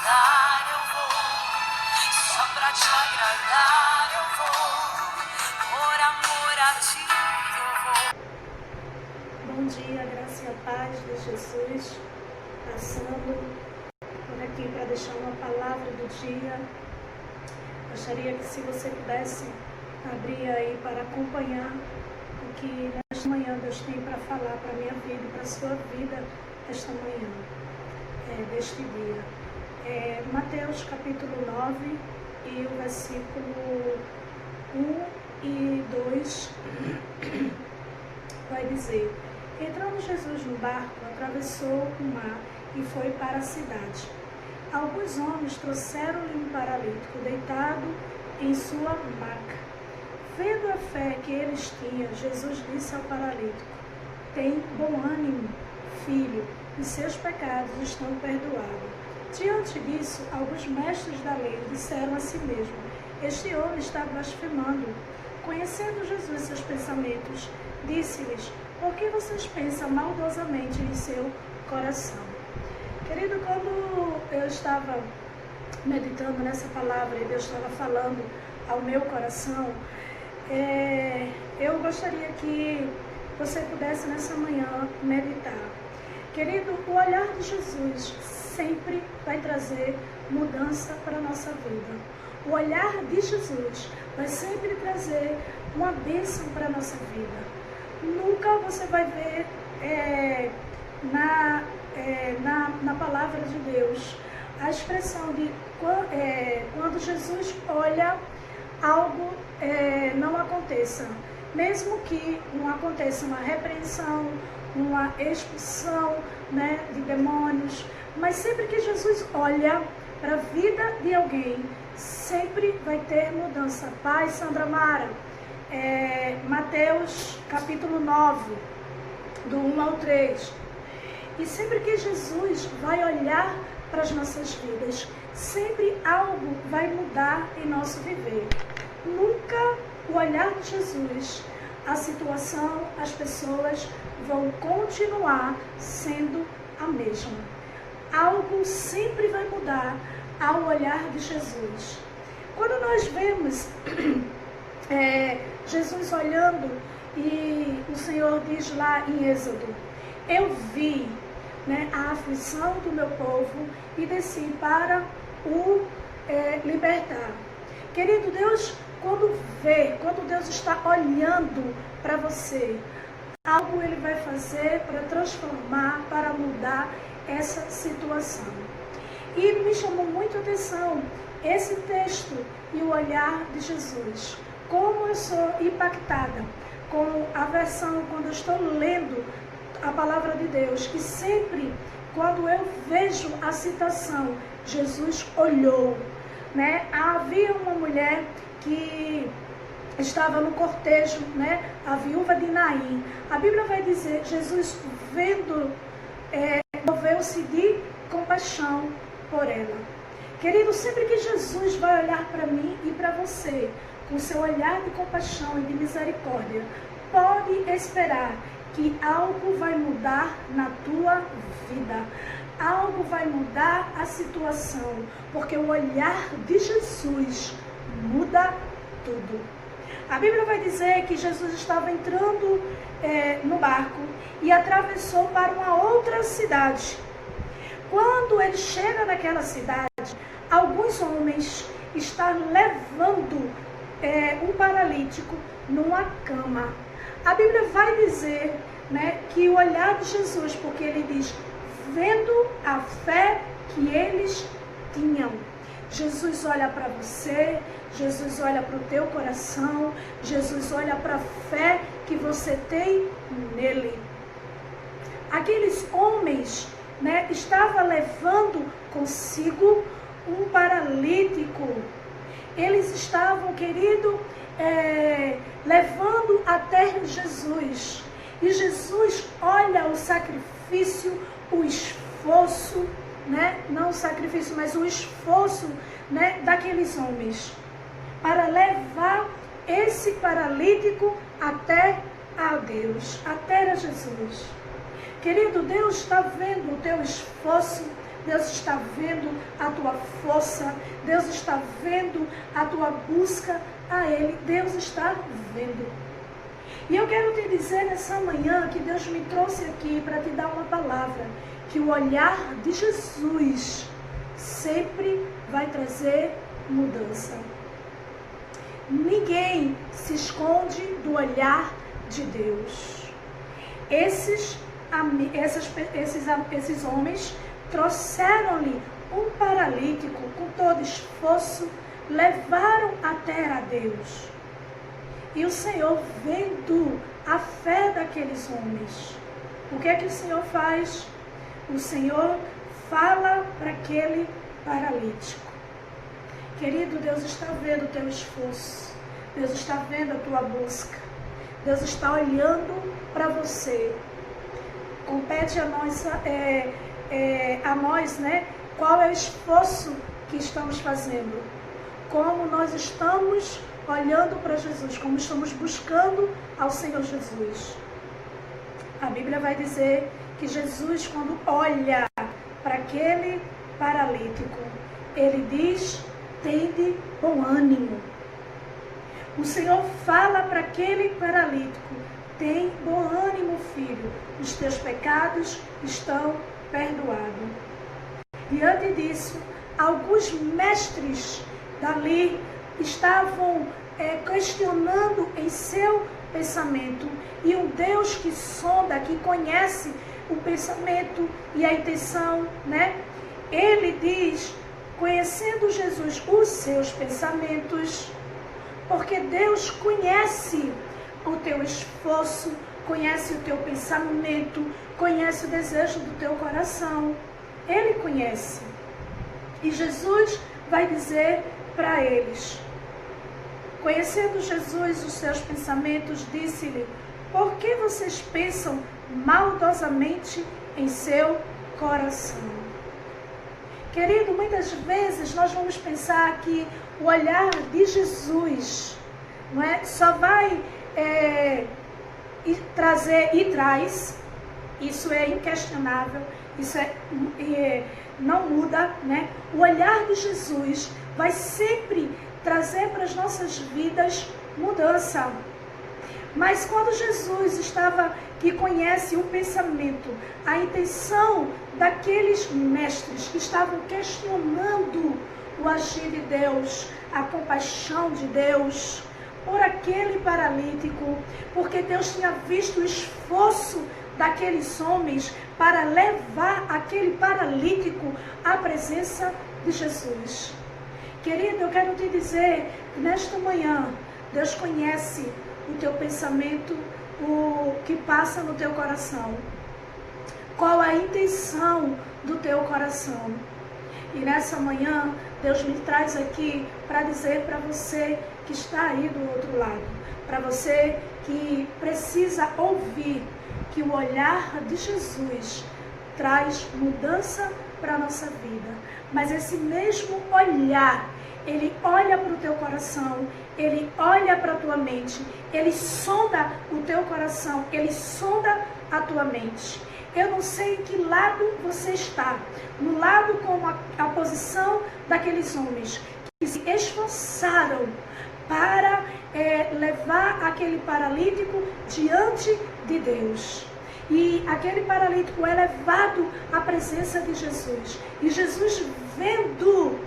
agradar eu vou, só pra te agradar eu vou, por amor a ti eu vou. Bom dia, graça e a paz de Jesus, passando por aqui para deixar uma palavra do dia. Gostaria que, se você pudesse abrir aí para acompanhar o que nesta manhã Deus tem para falar para a minha vida e para a sua vida esta manhã, deste dia. Mateus capítulo 9 e o versículo 1 e 2 vai dizer: entrando Jesus no barco, atravessou o mar e foi para a cidade. Alguns homens trouxeram-lhe um paralítico deitado em sua maca. Vendo a fé que eles tinham, Jesus disse ao paralítico: tem bom ânimo, filho, e seus pecados estão perdoados. Diante disso, alguns mestres da lei disseram a si mesmos: este homem está blasfemando. Conhecendo Jesus seus pensamentos, disse-lhes: por que vocês pensam maldosamente em seu coração? Querido, quando eu estava meditando nessa palavra e Deus estava falando ao meu coração, eu gostaria que você pudesse nessa manhã meditar. Querido, o olhar de Jesus sempre vai trazer mudança para a nossa vida. O olhar de Jesus vai sempre trazer uma bênção para a nossa vida. Nunca você vai ver na palavra de Deus a expressão de quando Jesus olha, algo não aconteça. Mesmo que não aconteça uma repreensão, uma expulsão, de demônios, mas sempre que Jesus olha para a vida de alguém, sempre vai ter mudança. Pai, Sandra Mara, Mateus capítulo 9, do 1 ao 3. E sempre que Jesus vai olhar para as nossas vidas, sempre algo vai mudar em nosso viver. Nunca o olhar de Jesus, a situação, as pessoas vão continuar sendo a mesma. Algo sempre vai mudar ao olhar de Jesus. Quando nós vemos Jesus olhando, e o Senhor diz lá em Êxodo: eu vi a aflição do meu povo e desci para o libertar. Querido, Deus, quando Deus está olhando para você, algo Ele vai fazer para transformar, para mudar essa situação. E me chamou muito a atenção esse texto e o olhar de Jesus. Como eu sou impactada com a versão, quando eu estou lendo a palavra de Deus, que sempre, quando eu vejo a citação, Jesus olhou, Havia uma mulher que estava no cortejo, a viúva de Naim. A Bíblia vai dizer: Jesus, vendo, moveu-se de compaixão por ela. Querido, sempre que Jesus vai olhar para mim e para você, com seu olhar de compaixão e de misericórdia, pode esperar que algo vai mudar na tua vida. Algo vai mudar a situação, porque o olhar de Jesus muda tudo. A Bíblia vai dizer que Jesus estava entrando no barco e atravessou para uma outra cidade. Quando ele chega naquela cidade, alguns homens estão levando um paralítico numa cama. A Bíblia vai dizer que o olhar de Jesus, porque ele diz: vendo a fé que eles tinham. Jesus olha para você, Jesus olha para o teu coração, Jesus olha para a fé que você tem nele. Aqueles homens estavam levando consigo um paralítico. Eles estavam, querido, levando até Jesus. E Jesus olha o sacrifício, o esforço, não o sacrifício, mas o esforço daqueles homens para levar esse paralítico até a Deus, até a Jesus. Querido, Deus está vendo o teu esforço, Deus está vendo a tua força, Deus está vendo a tua busca a Ele, Deus está vendo. E eu quero te dizer nessa manhã que Deus me trouxe aqui para te dar uma palavra, que o olhar de Jesus sempre vai trazer mudança. Ninguém se esconde do olhar de Deus. Esses homens trouxeram-lhe um paralítico com todo esforço, levaram até a Deus. E o Senhor, vendo a fé daqueles homens, o que é que o Senhor faz? O Senhor fala para aquele paralítico: querido, Deus está vendo o teu esforço, Deus está vendo a tua busca, Deus está olhando para você. Compete a nós, né? Qual é o esforço que estamos fazendo? Como nós estamos olhando para Jesus, como estamos buscando ao Senhor Jesus. A Bíblia vai dizer que Jesus, quando olha para aquele paralítico, ele diz: tende bom ânimo. O Senhor fala para aquele paralítico: tem bom ânimo, filho, os teus pecados estão perdoados. Diante disso, alguns mestres dali estavam questionando em seu pensamento, e um Deus que sonda, que conhece o pensamento e a intenção, né? Ele diz, conhecendo Jesus os seus pensamentos, porque Deus conhece o teu esforço, conhece o teu pensamento, conhece o desejo do teu coração. Ele conhece. E Jesus vai dizer para eles, conhecendo Jesus os seus pensamentos, disse-lhe: por que vocês pensam maldosamente em seu coração? Querido, muitas vezes nós vamos pensar que o olhar de Jesus, não é, só vai trazer e traz, isso é inquestionável, isso não muda, né? O olhar de Jesus vai sempre trazer para as nossas vidas mudança. Mas quando Jesus que conhece o pensamento, a intenção daqueles mestres que estavam questionando o agir de Deus, a compaixão de Deus por aquele paralítico, porque Deus tinha visto o esforço daqueles homens para levar aquele paralítico à presença de Jesus. Querido, eu quero te dizer, nesta manhã, Deus conhece o teu pensamento, o que passa no teu coração. Qual a intenção do teu coração? E nessa manhã, Deus me traz aqui para dizer para você que está aí do outro lado, para você que precisa ouvir que o olhar de Jesus traz mudança para a nossa vida. Mas esse mesmo olhar, ele olha para o teu coração, ele olha para a tua mente, ele sonda o teu coração, ele sonda a tua mente. Eu não sei em que lado você está, no lado como a posição daqueles homens que se esforçaram para levar aquele paralítico diante de Deus. E aquele paralítico é levado à presença de Jesus. E Jesus, vendo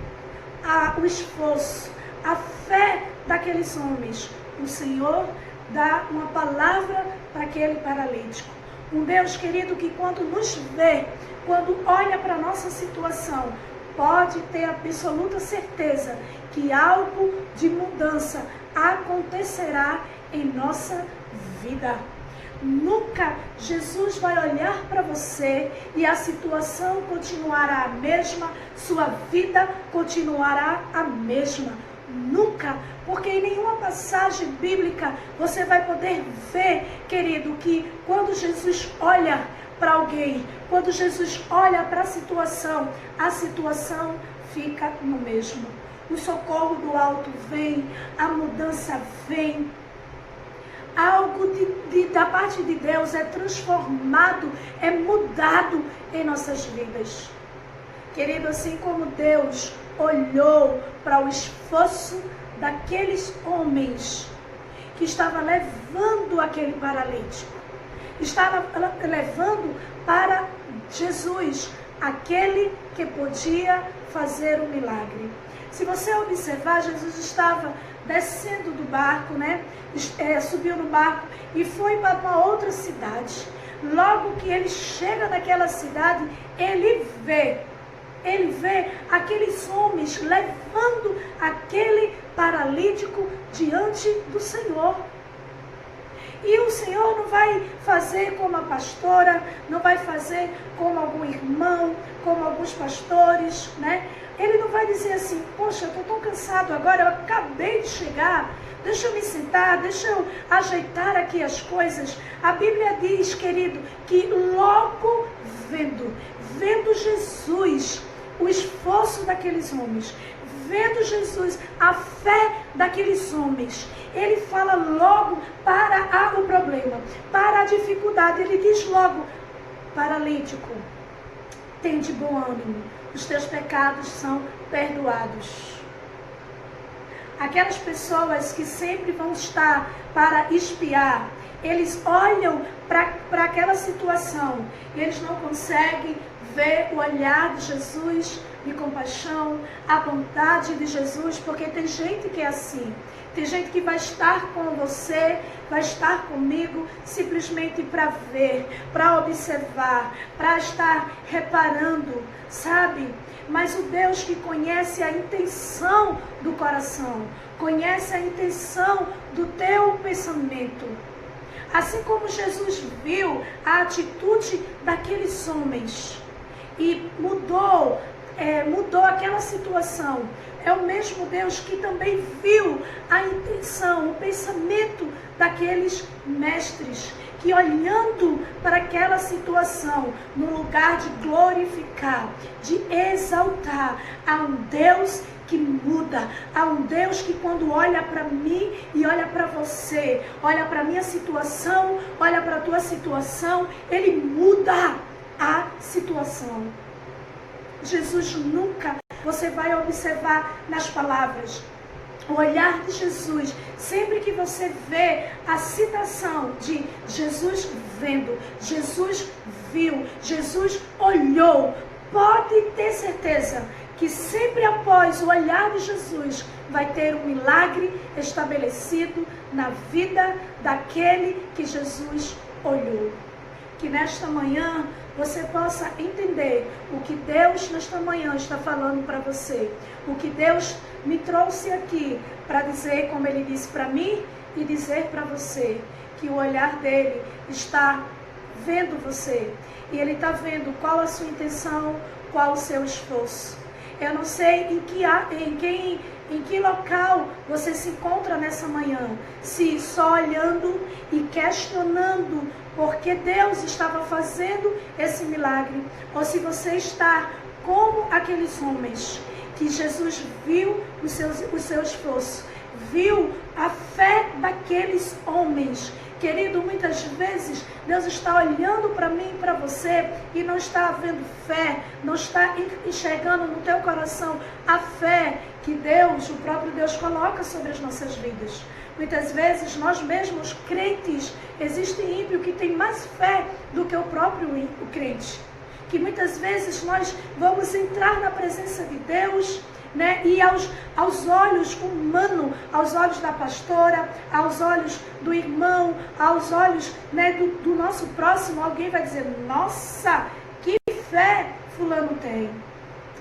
o esforço, a fé daqueles homens, o Senhor dá uma palavra para aquele paralítico. Um Deus, querido, que quando nos vê, quando olha para a nossa situação, pode ter absoluta certeza que algo de mudança acontecerá em nossa vida. Nunca Jesus vai olhar para você e a situação continuará a mesma, sua vida continuará a mesma. Nunca, porque em nenhuma passagem bíblica você vai poder ver, querido, que quando Jesus olha para alguém, quando Jesus olha para a situação fica no mesmo. O socorro do alto vem, a mudança vem. Algo da parte de Deus é transformado, é mudado em nossas vidas. Querido, assim como Deus olhou para o esforço daqueles homens que estavam levando aquele paralítico, estava levando para Jesus, aquele que podia fazer o milagre. Se você observar, Jesus estava descendo do barco, né? Subiu no barco e foi para uma outra cidade. Logo que ele chega naquela cidade, ele vê aqueles homens levando aquele paralítico diante do Senhor. E o Senhor não vai fazer como a pastora, não vai fazer como algum irmão, como alguns pastores, né? Ele não vai dizer assim, poxa, eu estou tão cansado agora, eu acabei de chegar, deixa eu me sentar, deixa eu ajeitar aqui as coisas. A Bíblia diz, querido, que logo vendo Jesus, o esforço daqueles homens, vendo Jesus, a fé daqueles homens, ele fala logo para o problema, para a dificuldade. Ele diz logo, paralítico, tem de bom ânimo, os teus pecados são perdoados. Aquelas pessoas que sempre vão estar para espiar, eles olham para aquela situação e eles não conseguem ver o olhar de Jesus de compaixão, a vontade de Jesus, porque tem gente que é assim. Tem gente que vai estar com você, vai estar comigo, simplesmente para ver, para observar, para estar reparando, sabe? Mas o Deus que conhece a intenção do coração, conhece a intenção do teu pensamento. Assim como Jesus viu a atitude daqueles homens e mudou aquela situação, é o mesmo Deus que também viu a intenção, o pensamento daqueles mestres, que olhando para aquela situação, no lugar de glorificar, de exaltar, há um Deus que muda, há um Deus que quando olha para mim e olha para você, olha para a minha situação, olha para a tua situação, ele muda a situação. Jesus nunca, você vai observar nas palavras, o olhar de Jesus, sempre que você vê a citação de Jesus vendo, Jesus viu, Jesus olhou, pode ter certeza que sempre após o olhar de Jesus vai ter um milagre estabelecido na vida daquele que Jesus olhou. Que nesta manhã você possa entender o que Deus nesta manhã está falando para você. O que Deus me trouxe aqui para dizer, como Ele disse para mim, e dizer para você que o olhar dele está vendo você. E Ele está vendo qual a sua intenção, qual o seu esforço. Eu não sei em que local você se encontra nessa manhã. Se só olhando e questionando porque Deus estava fazendo esse milagre, ou se você está como aqueles homens que Jesus viu o seu esforço, viu a fé daqueles homens. Querido, muitas vezes Deus está olhando para mim e para você e não está vendo fé, não está enxergando no teu coração a fé que Deus, o próprio Deus, coloca sobre as nossas vidas. Muitas vezes nós mesmos, crentes, existe ímpio que tem mais fé do que o próprio crente. Que muitas vezes nós vamos entrar na presença de Deus, né? E aos olhos humanos, aos olhos da pastora, aos olhos do irmão, aos olhos, né, do nosso próximo, alguém vai dizer, nossa, que fé fulano tem.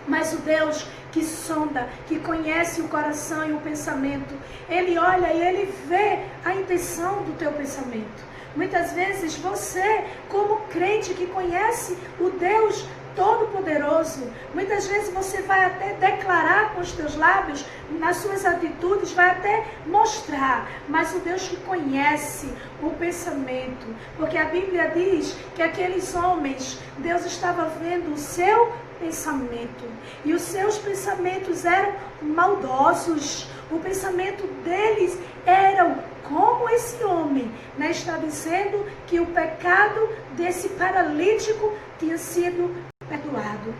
Mas o Deus que sonda, que conhece o coração e o pensamento, Ele olha e Ele vê a intenção do teu pensamento. Muitas vezes você, como crente que conhece o Deus Todo-Poderoso, muitas vezes você vai até declarar com os teus lábios, nas suas atitudes, vai até mostrar, mas o Deus que conhece o pensamento, porque a Bíblia diz que aqueles homens, Deus estava vendo o seu pensamento, e os seus pensamentos eram maldosos, o pensamento deles eram como esse homem, né, está dizendo que o pecado desse paralítico tinha sido perdoado.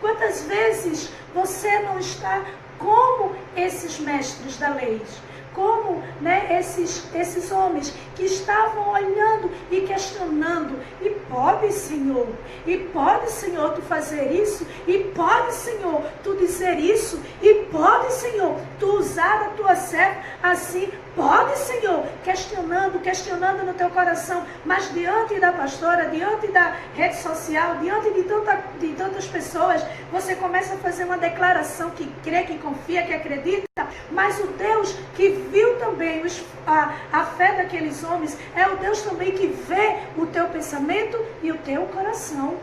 Quantas vezes você não está como esses mestres da lei? Como, né, esses homens que estavam olhando e questionando, e pode, Senhor, tu fazer isso, e pode, Senhor, tu dizer isso, e pode, Senhor, tu usar a tua serva assim, pode, Senhor, questionando no teu coração, mas diante da pastora, diante da rede social, diante de tantas pessoas, você começa a fazer uma declaração que crê, que confia, que acredita, mas o Deus que viu também a fé daqueles homens, é o Deus também que vê o teu pensamento e o teu coração.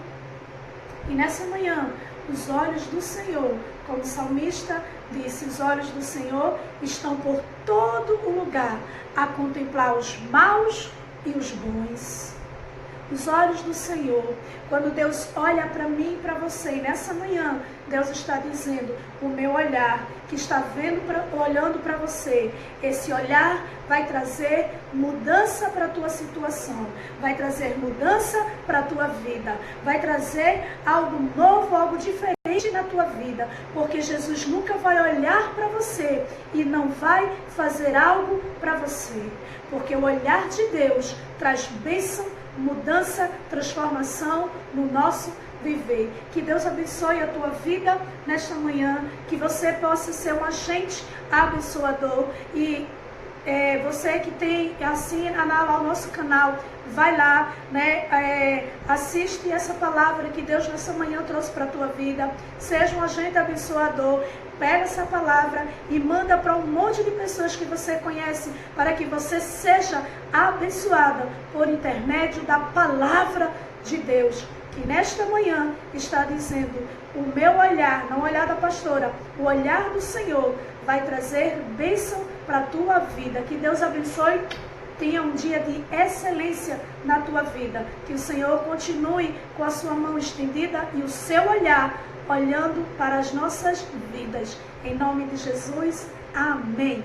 E nessa manhã, os olhos do Senhor, como o salmista disse, os olhos do Senhor estão por todo o lugar, a contemplar os maus e os bons. Os olhos do Senhor, quando Deus olha para mim e para você, e nessa manhã, Deus está dizendo, o meu olhar, que está olhando para você, esse olhar vai trazer mudança para a tua situação, vai trazer mudança para a tua vida, vai trazer algo novo, algo diferente na tua vida, porque Jesus nunca vai olhar para você e não vai fazer algo para você, porque o olhar de Deus traz bênção, mudança, transformação no nosso viver. Que Deus abençoe a tua vida nesta manhã, que você possa ser um agente abençoador e você que assina ao nosso canal, vai lá, né, assiste essa palavra que Deus nessa manhã trouxe para a tua vida, seja um agente abençoador, pega essa palavra e manda para um monte de pessoas que você conhece, para que você seja abençoada por intermédio da palavra de Deus, que nesta manhã está dizendo, o meu olhar, não o olhar da pastora, o olhar do Senhor vai trazer bênção para a tua vida. Que Deus abençoe, tenha um dia de excelência na tua vida, que o Senhor continue com a sua mão estendida e o seu olhar olhando para as nossas vidas. Em nome de Jesus, amém.